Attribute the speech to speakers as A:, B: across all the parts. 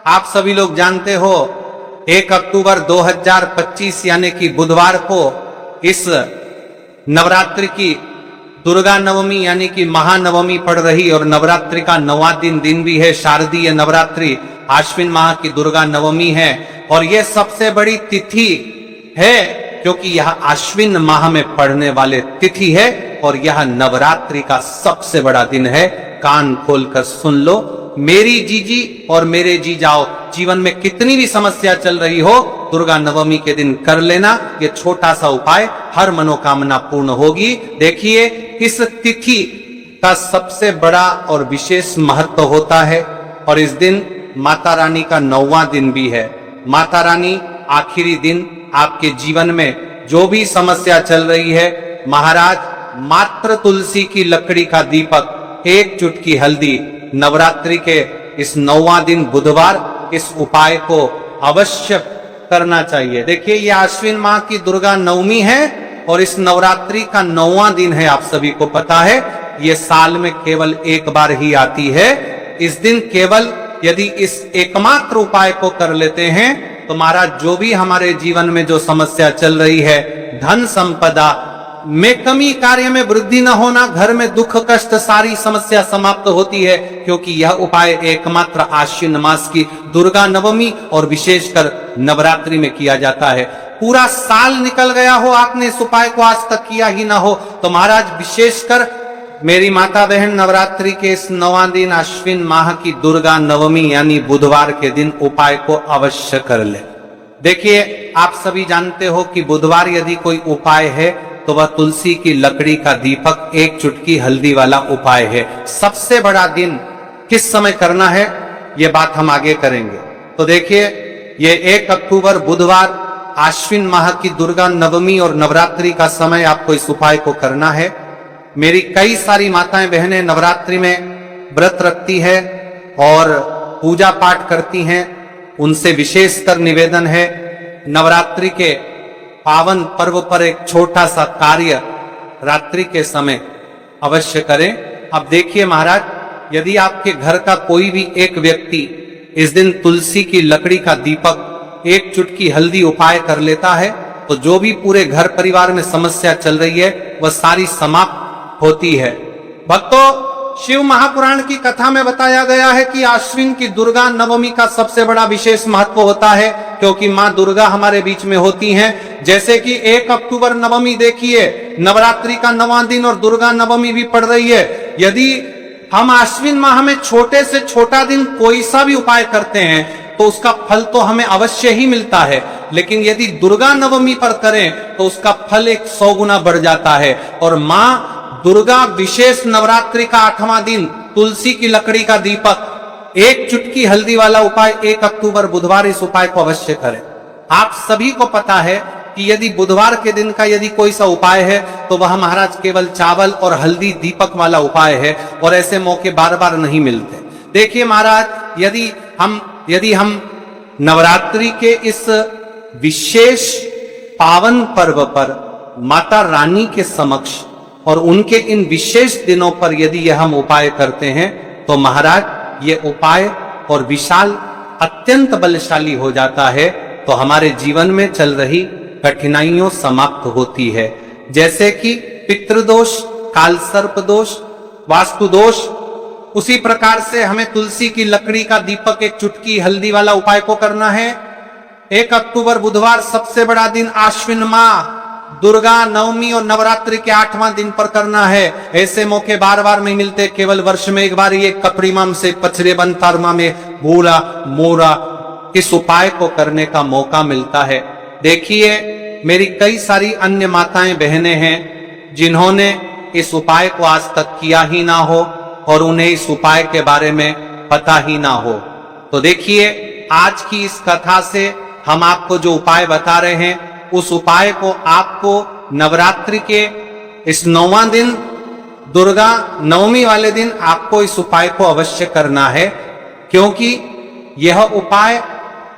A: आप सभी लोग जानते हो 1 अक्टूबर 2025 यानी कि बुधवार को इस नवरात्रि की दुर्गा नवमी यानी कि महानवमी पड़ रही और नवरात्रि का 9वां दिन भी है। शारदीय नवरात्रि आश्विन माह की दुर्गा नवमी है और यह सबसे बड़ी तिथि है क्योंकि यह आश्विन माह में पड़ने वाले तिथि है और यह नवरात्रि का सबसे बड़ा दिन है। कान खोलकर सुन लो मेरी जीजी और मेरे जीजाओ, जीवन में कितनी भी समस्या चल रही हो दुर्गा नवमी के दिन कर लेना। ये छोटा सा उपाय, हर मनोकामना पूर्ण होगी। देखिए इस तिथि का सबसे बड़ा और विशेष महत्व होता है और इस दिन माता रानी का 9वां दिन भी है। माता रानी आखिरी दिन आपके जीवन में जो भी समस्या चल रही है, महाराज मात्र तुलसी की लकड़ी का दीपक, एक चुटकी हल्दी, नवरात्रि के इस 9वां दिन बुधवार इस उपाय को अवश्य करना चाहिए। देखिए ये आश्विन माह की दुर्गा नवमी है और इस नवरात्रि का 9वां दिन है। आप सभी को पता है ये साल में केवल एक बार ही आती है। इस दिन केवल यदि इस एकमात्र उपाय को कर लेते हैं तो महाराज जो भी हमारे जीवन में जो समस्या चल रही है, धन संपदा में कमी, कार्य में वृद्धि न होना, घर में दुख कष्ट, सारी समस्या समाप्त होती है क्योंकि यह उपाय एकमात्र आश्विन मास की दुर्गा नवमी और विशेषकर नवरात्रि में किया जाता है। पूरा साल निकल गया हो, आपने इस उपाय को आज तक किया ही ना हो तो महाराज विशेषकर मेरी माता बहन नवरात्रि के इस 9वां दिन आश्विन माह की दुर्गा नवमी यानी बुधवार के दिन उपाय को अवश्य कर ले। देखिए आप सभी जानते हो कि बुधवार यदि कोई उपाय है तो वह तुलसी की लकड़ी का दीपक, एक चुटकी हल्दी वाला उपाय है। सबसे बड़ा दिन किस समय करना है यह बात हम आगे करेंगे। तो देखिए ये 1 अक्टूबर बुधवार आश्विन माह की दुर्गा नवमी और नवरात्रि का समय आपको इस उपाय को करना है। मेरी कई सारी माताएं बहनें नवरात्रि में व्रत रखती है और पूजा पाठ करती हैं। उनसे विशेषकर निवेदन है नवरात्रि के पावन पर्व पर एक छोटा सा कार्य रात्रि के समय अवश्य करें। अब देखिए महाराज यदि आपके घर का कोई भी एक व्यक्ति इस दिन तुलसी की लकड़ी का दीपक, एक चुटकी हल्दी उपाय कर लेता है तो जो भी पूरे घर परिवार में समस्या चल रही है वह सारी समाप्त होती है। भक्तों शिव महापुराण की कथा में बताया गया है कि आश्विन की दुर्गा नवमी का सबसे बड़ा विशेष महत्व होता है क्योंकि मां दुर्गा हमारे बीच में होती हैं। जैसे कि 1 अक्टूबर नवमी देखिए नवरात्रि का 9वां दिन और दुर्गा नवमी भी पड़ रही है। यदि हम आश्विन माह में छोटे से छोटा दिन कोई सा भी उपाय करते हैं तो उसका फल तो हमें अवश्य ही मिलता है, लेकिन यदि दुर्गा नवमी पर करें तो उसका फल 100 गुना बढ़ जाता है। और मां दुर्गा विशेष नवरात्रि का 8वां दिन तुलसी की लकड़ी का दीपक, एक चुटकी हल्दी वाला उपाय 1 अक्टूबर बुधवार इस उपाय को अवश्य करें। आप सभी को पता है कि यदि बुधवार के दिन का यदि कोई सा उपाय है तो वह महाराज केवल चावल और हल्दी दीपक वाला उपाय है और ऐसे मौके बार बार नहीं मिलते। देखिए महाराज यदि हम नवरात्रि के इस विशेष पावन पर्व पर माता रानी के समक्ष और उनके इन विशेष दिनों पर यदि यह हम उपाय करते हैं तो महाराज ये उपाय और विशाल अत्यंत बलशाली हो जाता है तो हमारे जीवन में चल रही कठिनाइयों समाप्त होती है। जैसे कि पितृदोष, काल सर्प दोष, वास्तु दोष, उसी प्रकार से हमें तुलसी की लकड़ी का दीपक, एक चुटकी हल्दी वाला उपाय को करना है। 1 अक्टूबर बुधवार सबसे बड़ा दिन आश्विन माह दुर्गा नवमी और नवरात्रि के 8वां दिन पर करना है। ऐसे मौके बार बार नहीं मिलते, केवल वर्ष में एक बार ये कपड़ीमाम से पचरे बंतारमा में भूरा मोरा इस उपाय को करने का मौका मिलता है। देखिए मेरी कई सारी अन्य माताएं बहनें हैं जिन्होंने इस उपाय को आज तक किया ही ना हो और उन्हें इस उपाय के बारे में पता ही ना हो। तो देखिए आज की इस कथा से हम आपको जो उपाय बता रहे हैं उस उपाय को आपको नवरात्रि के इस 9वां दिन दुर्गा नवमी वाले दिन आपको इस उपाय को अवश्य करना है क्योंकि यह उपाय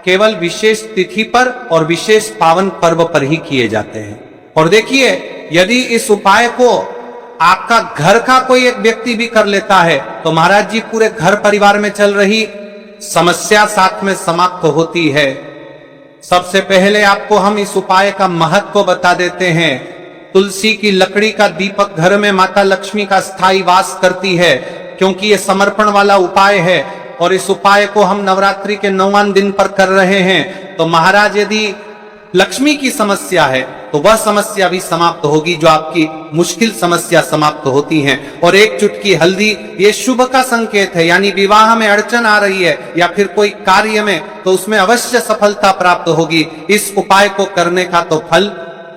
A: केवल विशेष तिथि पर और विशेष पावन पर्व पर ही किए जाते हैं। और देखिए यदि इस उपाय को आपका घर का कोई एक व्यक्ति भी कर लेता है तो महाराज जी पूरे घर परिवार में चल रही समस्या साथ में समाप्त होती है। सबसे पहले आपको हम इस उपाय का महत्व बता देते हैं। तुलसी की लकड़ी का दीपक घर में माता लक्ष्मी का स्थायी वास करती है, क्योंकि यह समर्पण वाला उपाय है और इस उपाय को हम नवरात्रि के 9वां दिन पर कर रहे हैं। तो महाराज, यदि लक्ष्मी की समस्या है तो वह समस्या भी समाप्त होगी, जो आपकी मुश्किल समस्या समाप्त होती हैं। और एक चुटकी हल्दी ये शुभ का संकेत है, यानी विवाह में अड़चन आ रही है या फिर कोई कार्य में, तो उसमें अवश्य सफलता प्राप्त होगी। इस उपाय को करने का तो फल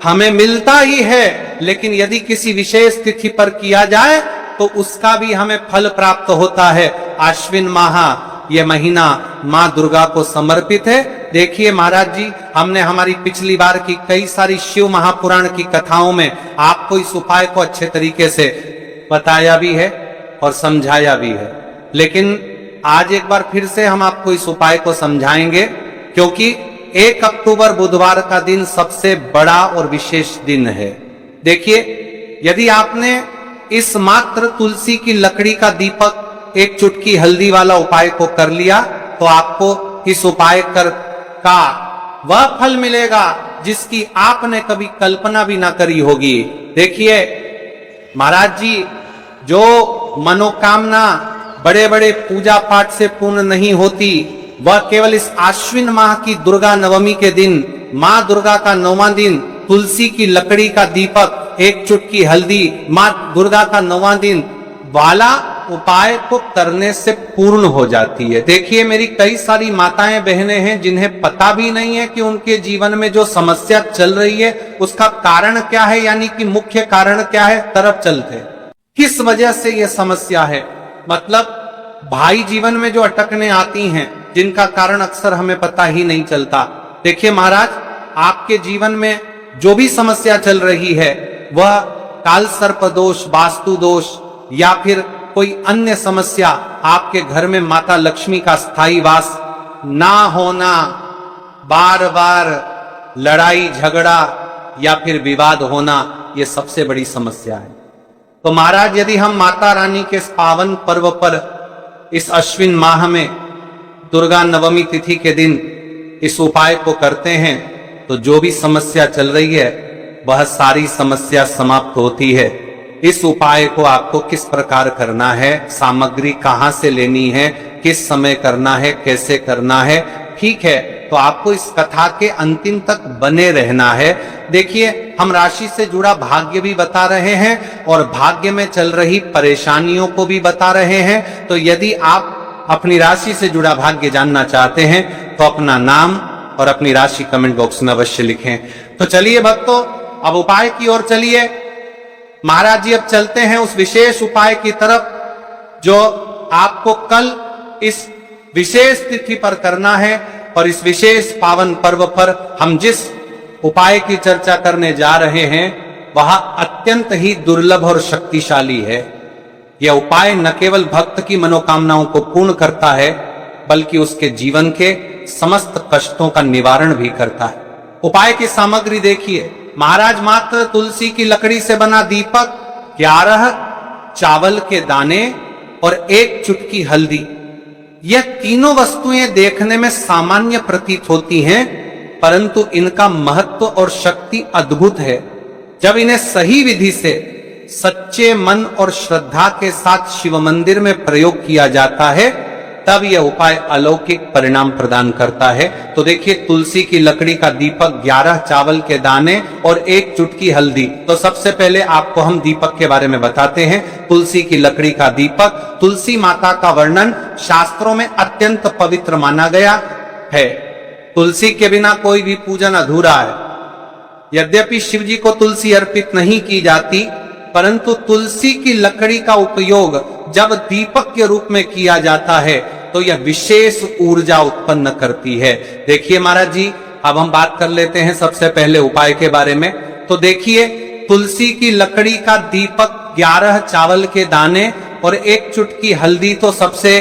A: हमें मिलता ही है, लेकिन यदि किसी विशेष तिथि पर किया जाए तो उसका भी हमें फल प्राप्त होता है। आश्विन माह यह महीना मां दुर्गा को समर्पित है। देखिए महाराज जी, हमने हमारी पिछली बार की कई सारी शिव महापुराण की कथाओं में आपको इस उपाय को अच्छे तरीके से बताया भी है और समझाया भी है, लेकिन आज एक बार फिर से हम आपको इस उपाय को समझाएंगे, क्योंकि 1 अक्टूबर बुधवार का दिन सबसे बड़ा और विशेष दिन है। देखिए, यदि आपने इस मात्र तुलसी की लकड़ी का दीपक, एक चुटकी हल्दी वाला उपाय को कर लिया, तो आपको इस उपाय का वह फल मिलेगा जिसकी आपने कभी कल्पना भी ना करी होगी। देखिए महाराज जी, जो मनोकामना बड़े बड़े पूजा पाठ से पूर्ण नहीं होती, वह केवल इस आश्विन माह की दुर्गा नवमी के दिन, मां दुर्गा का 9वां दिन, तुलसी की लकड़ी का दीपक, एक चुटकी हल्दी, मां दुर्गा का 9वां दिन वाला उपाय को करने से पूर्ण हो जाती है। देखिए, मेरी कई सारी माताएं बहनें हैं जिन्हें पता भी नहीं है कि उनके जीवन में जो समस्या चल रही है उसका कारण क्या है, यानी कि मुख्य कारण क्या है, तरफ चलते किस वजह से यह समस्या है। मतलब भाई जीवन में जो अटकने आती हैं, जिनका कारण अक्सर हमें पता ही नहीं चलता। देखिए महाराज, आपके जीवन में जो भी समस्या चल रही है, वह काल सर्प दोष, वास्तु दोष या फिर कोई अन्य समस्या, आपके घर में माता लक्ष्मी का स्थायी वास ना होना, बार बार लड़ाई झगड़ा या फिर विवाद होना, यह सबसे बड़ी समस्या है। तो महाराज, यदि हम माता रानी के इस पावन पर्व पर, इस अश्विन माह में दुर्गा नवमी तिथि के दिन इस उपाय को करते हैं, तो जो भी समस्या चल रही है वह सारी समस्या समाप्त होती है। इस उपाय को आपको किस प्रकार करना है, सामग्री कहां से लेनी है, किस समय करना है, कैसे करना है, ठीक है, तो आपको इस कथा के अंतिम तक बने रहना है। देखिए, हम राशि से जुड़ा भाग्य भी बता रहे हैं और भाग्य में चल रही परेशानियों को भी बता रहे हैं। तो यदि आप अपनी राशि से जुड़ा भाग्य जानना चाहते हैं तो अपना नाम और अपनी राशि कमेंट बॉक्स में अवश्य लिखें। तो चलिए भक्तों, अब उपाय की ओर चलिए। महाराज जी, अब चलते हैं उस विशेष उपाय की तरफ जो आपको कल इस विशेष तिथि पर करना है। और इस विशेष पावन पर्व पर हम जिस उपाय की चर्चा करने जा रहे हैं वह अत्यंत ही दुर्लभ और शक्तिशाली है। यह उपाय न केवल भक्त की मनोकामनाओं को पूर्ण करता है, बल्कि उसके जीवन के समस्त कष्टों का निवारण भी करता है। उपाय की सामग्री देखिए महाराज, मात्र तुलसी की लकड़ी से बना दीपक, 11 चावल के दाने और 1 चुटकी हल्दी। यह तीनों वस्तुएं देखने में सामान्य प्रतीत होती हैं, परंतु इनका महत्व और शक्ति अद्भुत है। जब इन्हें सही विधि से सच्चे मन और श्रद्धा के साथ शिव मंदिर में प्रयोग किया जाता है, तब यह उपाय अलौकिक परिणाम प्रदान करता है। तो देखिए, तुलसी की लकड़ी का दीपक, 11 चावल के दाने और 1 चुटकी हल्दी। तो सबसे पहले आपको हम दीपक के बारे में बताते हैं। तुलसी की लकड़ी का दीपक, तुलसी माता का वर्णन शास्त्रों में अत्यंत पवित्र माना गया है। तुलसी के बिना कोई भी पूजन अधूरा है। यद्यपि शिव जी को तुलसी अर्पित नहीं की जाती, परंतु तुलसी की लकड़ी का उपयोग जब दीपक के रूप में किया जाता है तो यह विशेष ऊर्जा उत्पन्न करती है। देखिए महाराज जी, अब हम बात कर लेते हैं सबसे पहले उपाय के बारे में। तो देखिए, तुलसी की लकड़ी का दीपक, 11 चावल के दाने और 1 चुटकी हल्दी। तो सबसे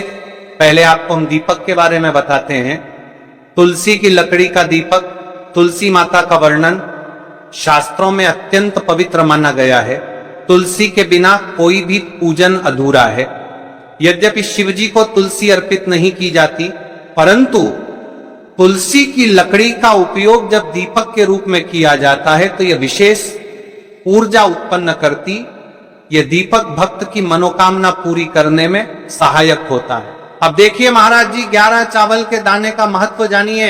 A: पहले आपको हम दीपक के बारे में बताते हैं। तुलसी की लकड़ी का दीपक, तुलसी माता का वर्णन शास्त्रों में अत्यंत पवित्र माना गया है। तुलसी के बिना कोई भी पूजन अधूरा है। यद्यपि शिव जी को तुलसी अर्पित नहीं की जाती, परंतु तुलसी की लकड़ी का उपयोग जब दीपक के रूप में किया जाता है तो यह विशेष ऊर्जा उत्पन्न करती, यह दीपक भक्त की मनोकामना पूरी करने में सहायक होता है। अब देखिए महाराज जी, 11 चावल के दाने का महत्व जानिए।